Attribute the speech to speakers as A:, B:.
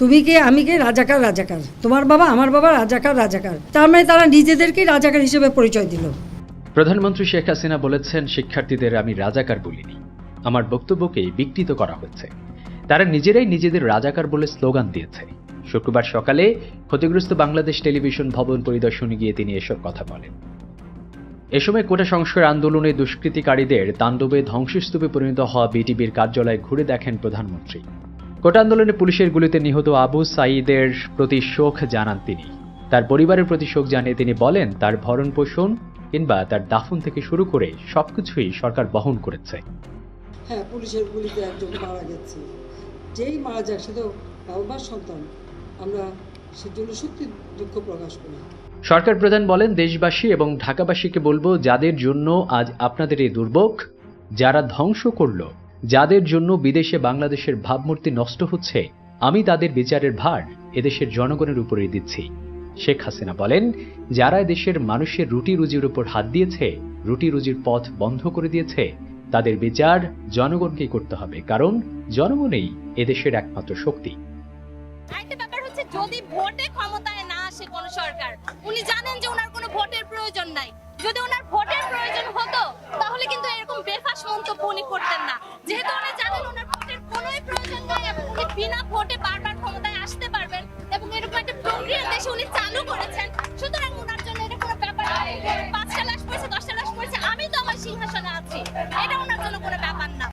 A: তুমি কে আমি কে, রাজাকার রাজাকার, তোমার বাবা আমার বাবা রাজাকার রাজাকার, তার মানে তারা নিজেদেরকেই রাজাকার হিসেবে পরিচয় দিল।
B: প্রধানমন্ত্রী শেখ হাসিনা বলেছেন, শিক্ষার্থীদের আমি রাজাকার বলিনি, আমার বক্তব্যকে বিকৃত করা হচ্ছে। তারা নিজেরাই নিজেদের রাজাকার বলে স্লোগান দিয়েছে। শুক্রবার সকালে ক্ষতিগ্রস্ত বাংলাদেশ টেলিভিশন ভবন পরিদর্শনে গিয়ে তিনি এসব কথা বলেন। এ সময় কোটা সংস্কার আন্দোলনে দুষ্কৃতিকারীদের তাণ্ডবে ধ্বংসস্তূপে পরিণত হওয়া বিটিভির কার্যালয় ঘুরে দেখেন প্রধানমন্ত্রী। কোটা আন্দোলনে পুলিশের গুলিতে নিহত আবু সাঈদের প্রতি শোক জানান তিনি। তার পরিবারের প্রতি শোক জানিয়ে তিনি বলেন, তার ভরণ পোষণ কিংবা তার দাফন থেকে শুরু করে সবকিছুই সরকার বহন করেছে।
A: হ্যাঁ, পুলিশের গুলিতে একজন মারা গেছে, যেই মারা যাক সে তো বাবার সন্তান, আমরা সেজন্য সত্যি দুঃখ প্রকাশ করি।
B: সরকার প্রধান বলেন, দেশবাসী এবং ঢাকাবাসীকে বলবো, যাদের জন্য আজ আপনাদের এই দুর্ভোগ, যারা ধ্বংস করল, যাদের জন্য বিদেশে বাংলাদেশের ভাবমূর্তি নষ্ট হচ্ছে, আমি তাদের বিচারের ভার এদেশের জনগণের উপরে দিচ্ছি। শেখ হাসিনা বলেন, যারা দেশের মানুষের রুটি রুজির উপর হাত দিয়েছে, রুটি রুজির পথ বন্ধ করে দিয়েছে, তাদের বিচার জনগণকেই করতে হবে, কারণ জনগণই এদেশের একমাত্র শক্তি।
C: একটা ব্যাপার হচ্ছে, যদি ভোটে ক্ষমতায় না আসে কোন সরকার, উনি জানেন যে ওনার কোনো ভোটের প্রয়োজন নাই। যদি ওনার ভোটের প্রয়োজন হতো তাহলে কিন্তু এরকম বেফাস মন্তব্য উনি করতেন না। যেহেতু উনি জানেন ওনার ভোটের কোনোই প্রয়োজন নাই এবং উনি বিনা ভোটে বারবার ক্ষমতায়